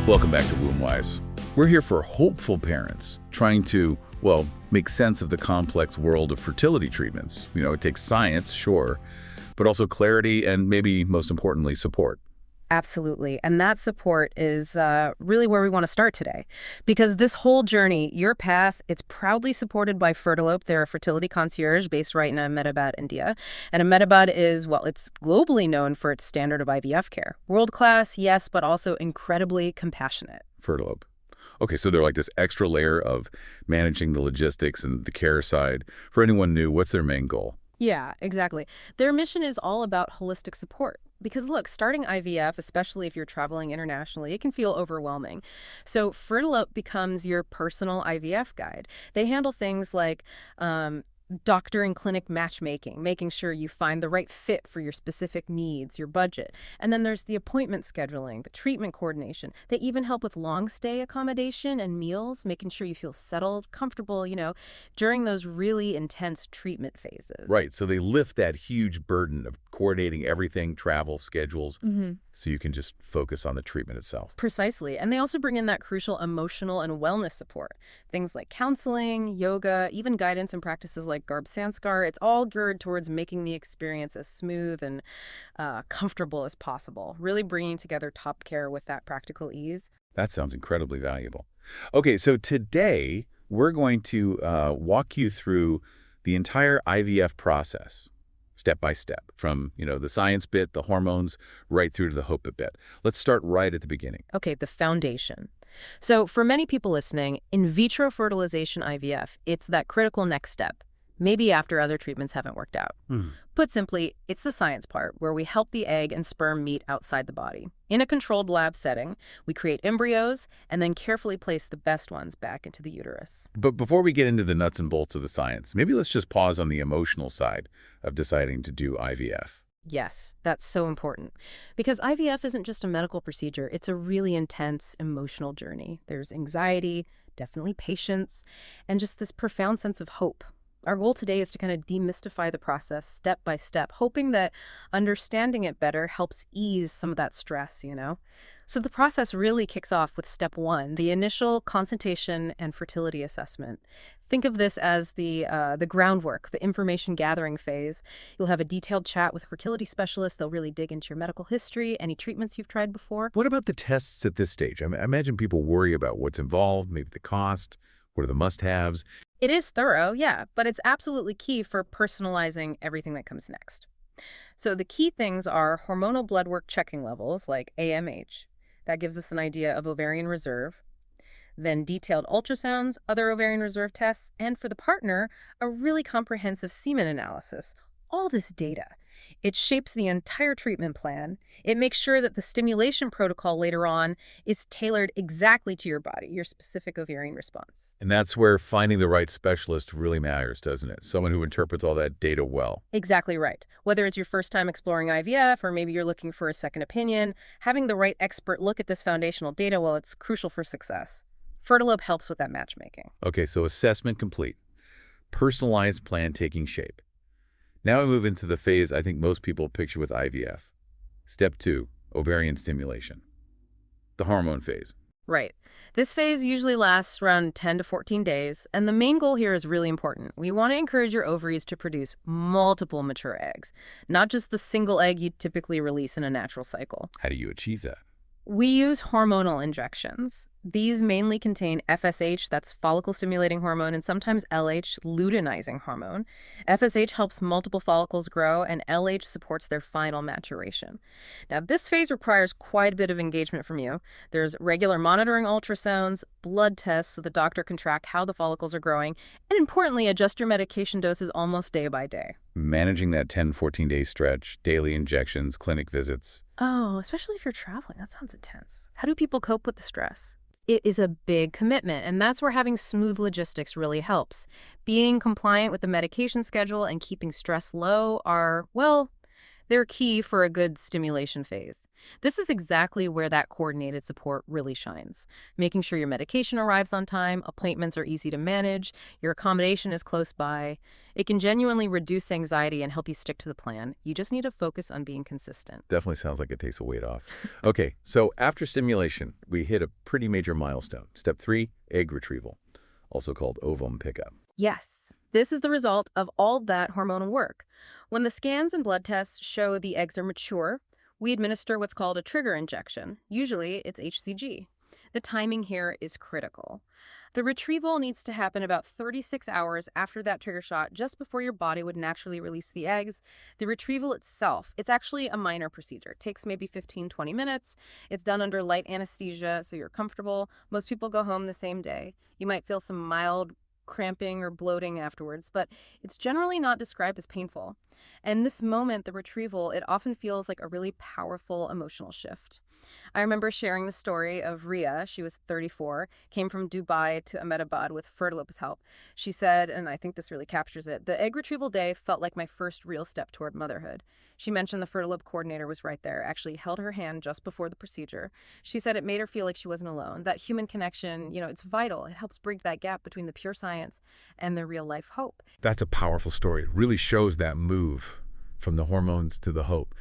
Welcome back to WombWise. We're here for hopeful parents trying to, well, make sense of the complex world of fertility treatments. It takes science, sure, but also clarity and maybe most importantly, support. Absolutely. And that support is really where we want to start today. Because this whole journey, your path, it's proudly supported by Fertilope. They're a fertility concierge based right in Ahmedabad, India. And Ahmedabad is, well, it's globally known for its standard of IVF care. World class, yes, but also incredibly compassionate. Fertilope. Okay, so they're like this extra layer of managing the logistics and the care side. For anyone new, what's their main goal? Yeah, exactly. Their mission is all about holistic support. Because look, starting IVF, especially if you're traveling internationally, it can feel overwhelming. So Fertilope becomes your personal IVF guide. They handle things like doctor and clinic matchmaking, making sure you find the right fit for your specific needs, your budget. And then there's the appointment scheduling, the treatment coordination. They even help with long stay accommodation and meals, making sure you feel settled, comfortable, during those really intense treatment phases. Right, so they lift that huge burden of coordinating everything, travel, schedules, so you can just focus on the treatment itself. Precisely. And they also bring in that crucial emotional and wellness support. Things like counseling, yoga, even guidance and practices like Garb Sanskar. It's all geared towards making the experience as smooth and comfortable as possible, really bringing together top care with that practical ease. That sounds incredibly valuable. Okay, so today we're going to walk you through the entire IVF process, step by step, from, the science bit, the hormones, right through to the hope bit. Let's start right at the beginning. Okay, the foundation. So for many people listening, in vitro fertilization IVF, it's that critical next step, maybe after other treatments haven't worked out. Put simply, it's the science part where we help the egg and sperm meet outside the body. In a controlled lab setting, we create embryos and then carefully place the best ones back into the uterus. But before we get into the nuts and bolts of the science, maybe let's just pause on the emotional side of deciding to do IVF. Yes, that's so important. Because IVF isn't just a medical procedure, it's a really intense emotional journey. There's anxiety, definitely patience, and just this profound sense of hope. Our goal today is to kind of demystify the process step by step, hoping that understanding it better helps ease some of that stress, So the process really kicks off with step one, the initial consultation and fertility assessment. Think of this as the groundwork, the information gathering phase. You'll have a detailed chat with a fertility specialist. They'll really dig into your medical history, any treatments you've tried before. What about the tests at this stage? I imagine people worry about what's involved, maybe the cost, what are the must-haves. It is thorough, yeah, but it's absolutely key for personalizing everything that comes next. So the key things are hormonal blood work checking levels like AMH. That gives us an idea of ovarian reserve. Then detailed ultrasounds, other ovarian reserve tests, and for the partner, a really comprehensive semen analysis. All this data. It shapes the entire treatment plan. It makes sure that the stimulation protocol later on is tailored exactly to your body, your specific ovarian response. And that's where finding the right specialist really matters, doesn't it? Someone who interprets all that data well. Exactly right. Whether it's your first time exploring IVF or maybe you're looking for a second opinion, having the right expert look at this foundational data, well, it's crucial for success. Fertilope helps with that matchmaking. Okay, so assessment complete. Personalized plan taking shape. Now we move into the phase I think most people picture with IVF. Step 2, ovarian stimulation. The hormone phase. Right. This phase usually lasts around 10 to 14 days, and the main goal here is really important. We want to encourage your ovaries to produce multiple mature eggs, not just the single egg you typically release in a natural cycle. How do you achieve that? We use hormonal injections. These mainly contain FSH, that's follicle-stimulating hormone, and sometimes LH, luteinizing hormone. FSH helps multiple follicles grow, and LH supports their final maturation. Now, this phase requires quite a bit of engagement from you. There's regular monitoring ultrasounds, blood tests so the doctor can track how the follicles are growing, and importantly, adjust your medication doses almost day by day. Managing that 10, 14-day stretch, daily injections, clinic visits. Oh, especially if you're traveling. That sounds intense. How do people cope with the stress? It is a big commitment, and that's where having smooth logistics really helps. Being compliant with the medication schedule and keeping stress low are, well, They're key for a good stimulation phase. This is exactly where that coordinated support really shines. Making sure your medication arrives on time, appointments are easy to manage, your accommodation is close by. It can genuinely reduce anxiety and help you stick to the plan. You just need to focus on being consistent. Definitely sounds like it takes a weight off. Okay, so after stimulation, we hit a pretty major milestone. Step 3, egg retrieval, also called ovum pickup. Yes, this is the result of all that hormonal work. When the scans and blood tests show the eggs are mature, we administer what's called a trigger injection. Usually, it's HCG. The timing here is critical. The retrieval needs to happen about 36 hours after that trigger shot, just before your body would naturally release the eggs. The retrieval itself, it's actually a minor procedure. It takes maybe 15-20 minutes. It's done under light anesthesia, so you're comfortable. Most people go home the same day. You might feel some mild cramping or bloating afterwards, but it's generally not described as painful. And this moment, the retrieval, it often feels like a really powerful emotional shift. I remember sharing the story of Ria. She was 34, came from Dubai to Ahmedabad with Fertilope's help. She said, and I think this really captures it, the egg retrieval day felt like my first real step toward motherhood. She mentioned the Fertilope coordinator was right there, actually held her hand just before the procedure. She said it made her feel like she wasn't alone. That human connection, it's vital. It helps bridge that gap between the pure science and the real life hope. That's a powerful story. It really shows that move from the hormones to the hope.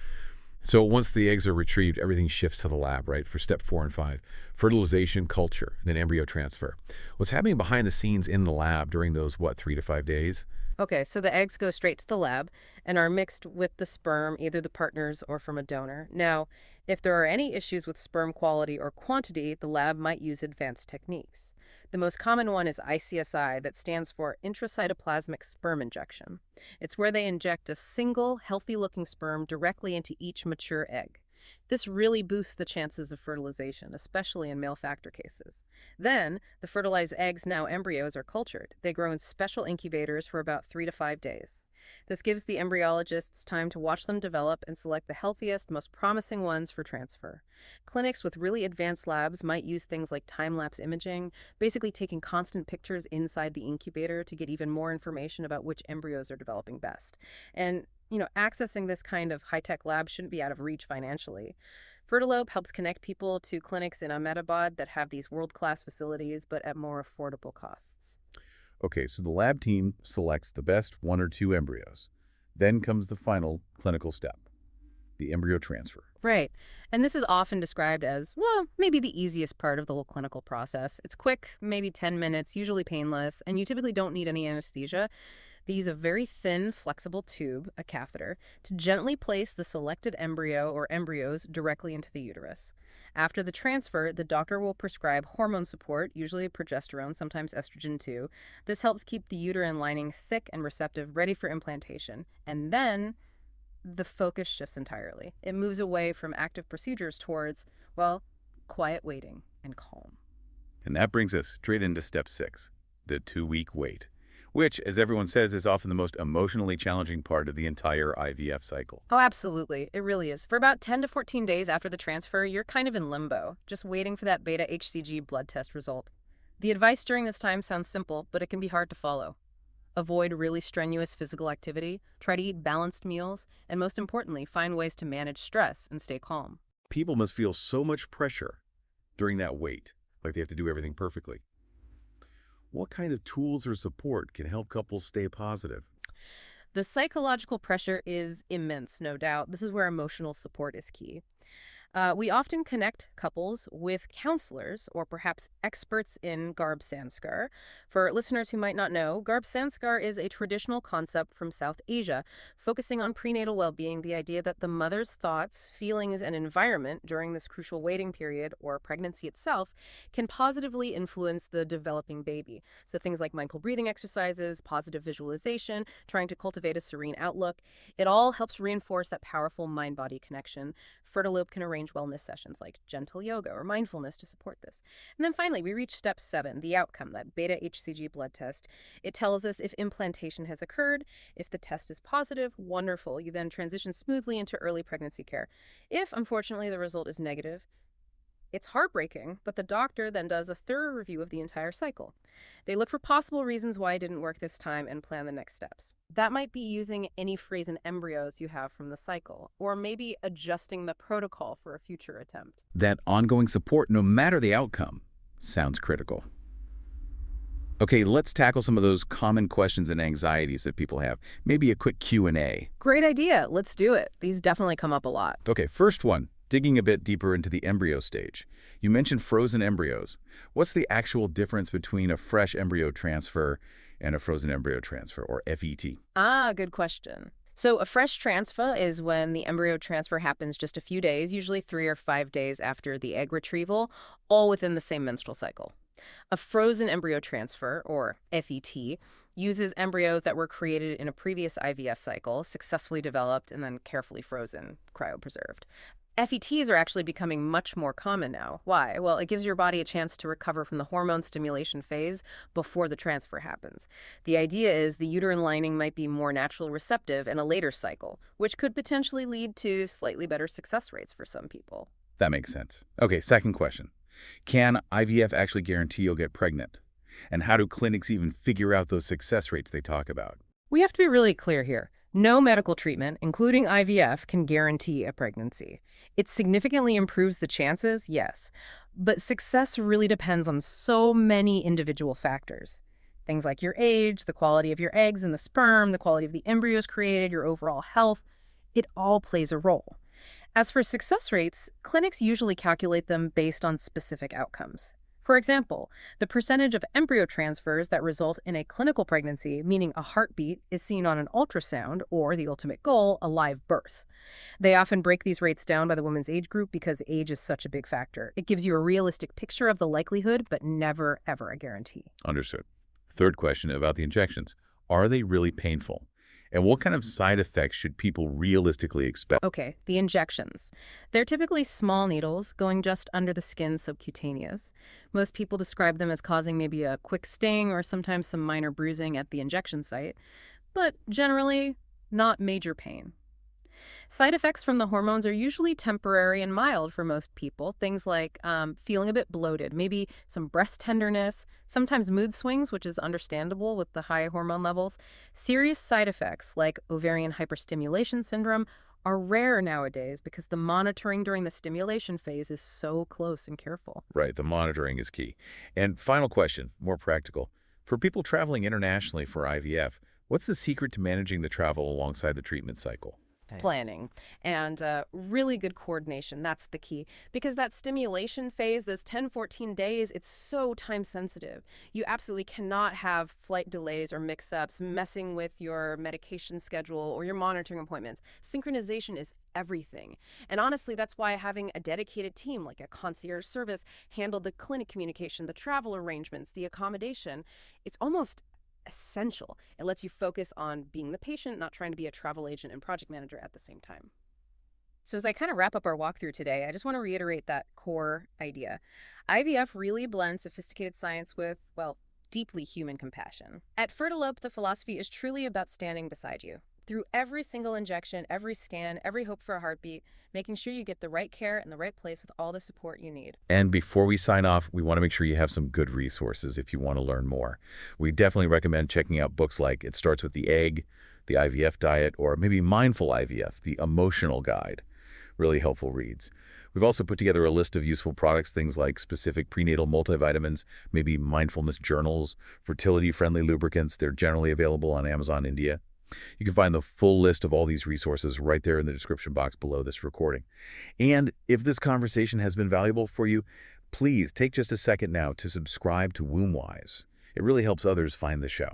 So once the eggs are retrieved, everything shifts to the lab, right, for step 4 and 5. Fertilization, culture, and then embryo transfer. What's happening behind the scenes in the lab during those, 3 to 5 days? Okay, so the eggs go straight to the lab and are mixed with the sperm, either the partner's or from a donor. Now, if there are any issues with sperm quality or quantity, the lab might use advanced techniques. The most common one is ICSI, that stands for intracytoplasmic sperm injection. It's where they inject a single, healthy-looking sperm directly into each mature egg. This really boosts the chances of fertilization, especially in male factor cases. Then, the fertilized eggs, now embryos, are cultured. They grow in special incubators for about 3 to 5 days. This gives the embryologists time to watch them develop and select the healthiest, most promising ones for transfer. Clinics with really advanced labs might use things like time-lapse imaging, basically taking constant pictures inside the incubator to get even more information about which embryos are developing best. And accessing this kind of high-tech lab shouldn't be out of reach financially. Fertilope helps connect people to clinics in Ahmedabad that have these world-class facilities, but at more affordable costs. Okay, so the lab team selects the best 1 or 2 embryos. Then comes the final clinical step, the embryo transfer. Right. And this is often described as, well, maybe the easiest part of the whole clinical process. It's quick, maybe 10 minutes, usually painless, and you typically don't need any anesthesia. They use a very thin, flexible tube, a catheter, to gently place the selected embryo or embryos directly into the uterus. After the transfer, the doctor will prescribe hormone support, usually progesterone, sometimes estrogen too. This helps keep the uterine lining thick and receptive, ready for implantation. And then the focus shifts entirely. It moves away from active procedures towards, well, quiet waiting and calm. And that brings us straight into step 6, the 2-week wait, which, as everyone says, is often the most emotionally challenging part of the entire IVF cycle. Oh, absolutely. It really is. For about 10 to 14 days after the transfer, you're kind of in limbo, just waiting for that beta HCG blood test result. The advice during this time sounds simple, but it can be hard to follow. Avoid really strenuous physical activity, try to eat balanced meals, and most importantly, find ways to manage stress and stay calm. People must feel so much pressure during that wait, like they have to do everything perfectly. What kind of tools or support can help couples stay positive? The psychological pressure is immense, no doubt. This is where emotional support is key. We often connect couples with counselors or perhaps experts in Garb Sanskar. For listeners who might not know, Garb Sanskar is a traditional concept from South Asia, focusing on prenatal well-being, the idea that the mother's thoughts, feelings, and environment during this crucial waiting period or pregnancy itself can positively influence the developing baby. So things like mindful breathing exercises, positive visualization, trying to cultivate a serene outlook, it all helps reinforce that powerful mind-body connection. Fertilope can arrange wellness sessions like gentle yoga or mindfulness to support this. And then finally, we reach step 7, the outcome, that beta HCG blood test. It tells us if implantation has occurred. If the test is positive, wonderful. You then transition smoothly into early pregnancy care. If, unfortunately, the result is negative, It's heartbreaking, but the doctor then does a thorough review of the entire cycle. They look for possible reasons why it didn't work this time and plan the next steps. That might be using any frozen embryos you have from the cycle, or maybe adjusting the protocol for a future attempt. That ongoing support, no matter the outcome, sounds critical. Okay, let's tackle some of those common questions and anxieties that people have. Maybe a quick Q&A. Great idea. Let's do it. These definitely come up a lot. Okay, first one, digging a bit deeper into the embryo stage. You mentioned frozen embryos. What's the actual difference between a fresh embryo transfer and a frozen embryo transfer, or FET? Ah, good question. So a fresh transfer is when the embryo transfer happens just a few days, usually 3 or 5 days after the egg retrieval, all within the same menstrual cycle. A frozen embryo transfer, or FET, uses embryos that were created in a previous IVF cycle, successfully developed, and then carefully frozen, cryopreserved. FETs are actually becoming much more common now. Why? Well, it gives your body a chance to recover from the hormone stimulation phase before the transfer happens. The idea is the uterine lining might be more naturally receptive in a later cycle, which could potentially lead to slightly better success rates for some people. That makes sense. Okay, second question. Can IVF actually guarantee you'll get pregnant? And how do clinics even figure out those success rates they talk about? We have to be really clear here. No medical treatment, including IVF, can guarantee a pregnancy. It significantly improves the chances, yes, but success really depends on so many individual factors. Things like your age, the quality of your eggs and the sperm, the quality of the embryos created, your overall health, it all plays a role. As for success rates, clinics usually calculate them based on specific outcomes. For example, the percentage of embryo transfers that result in a clinical pregnancy, meaning a heartbeat, is seen on an ultrasound, or the ultimate goal, a live birth. They often break these rates down by the woman's age group because age is such a big factor. It gives you a realistic picture of the likelihood, but never, ever a guarantee. Understood. Third question about the injections. Are they really painful? And what kind of side effects should people realistically expect? Okay, the injections. They're typically small needles going just under the skin, subcutaneous. Most people describe them as causing maybe a quick sting or sometimes some minor bruising at the injection site, but generally not major pain. Side effects from the hormones are usually temporary and mild for most people. Things like feeling a bit bloated, maybe some breast tenderness, sometimes mood swings, which is understandable with the high hormone levels. Serious side effects like ovarian hyperstimulation syndrome are rare nowadays because the monitoring during the stimulation phase is so close and careful. Right, the monitoring is key. And final question, more practical. For people traveling internationally for IVF, what's the secret to managing the travel alongside the treatment cycle? Planning and really good coordination. That's the key, because that stimulation phase, those 10-14 days, it's so time sensitive. You absolutely cannot have flight delays or mix-ups messing with your medication schedule or your monitoring appointments. Synchronization is everything. And honestly, that's why having a dedicated team like a concierge service handle the clinic communication, the travel arrangements, the accommodation, it's almost essential. It lets you focus on being the patient, not trying to be a travel agent and project manager at the same time. So as I kind of wrap up our walkthrough today, I just want to reiterate that core idea. IVF really blends sophisticated science with, well, deeply human compassion. At Fertilope, the philosophy is truly about standing beside you. Through every single injection, every scan, every hope for a heartbeat, making sure you get the right care in the right place with all the support you need. And before we sign off, we want to make sure you have some good resources if you want to learn more. We definitely recommend checking out books like It Starts with the Egg, The IVF Diet, or maybe Mindful IVF, The Emotional Guide. Really helpful reads. We've also put together a list of useful products, things like specific prenatal multivitamins, maybe mindfulness journals, fertility-friendly lubricants. They're generally available on Amazon India. You can find the full list of all these resources right there in the description box below this recording. And if this conversation has been valuable for you, please take just a second now to subscribe to WombWise. It really helps others find the show.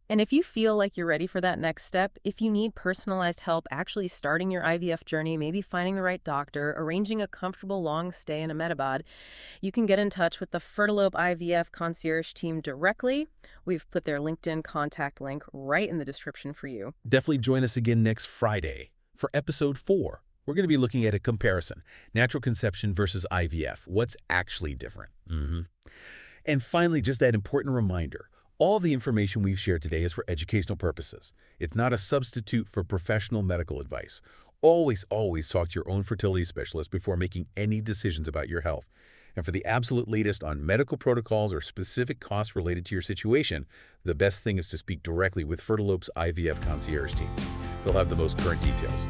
And if you feel like you're ready for that next step, if you need personalized help actually starting your IVF journey, maybe finding the right doctor, arranging a comfortable long stay in Ahmedabad, you can get in touch with the Fertilope IVF concierge team directly. We've put their LinkedIn contact link right in the description for you. Definitely join us again next Friday for episode 4. We're going to be looking at a comparison, natural conception versus IVF. What's actually different? And finally, just that important reminder. All the information we've shared today is for educational purposes. It's not a substitute for professional medical advice. Always, always talk to your own fertility specialist before making any decisions about your health. And for the absolute latest on medical protocols or specific costs related to your situation, the best thing is to speak directly with Fertilope's IVF concierge team. They'll have the most current details.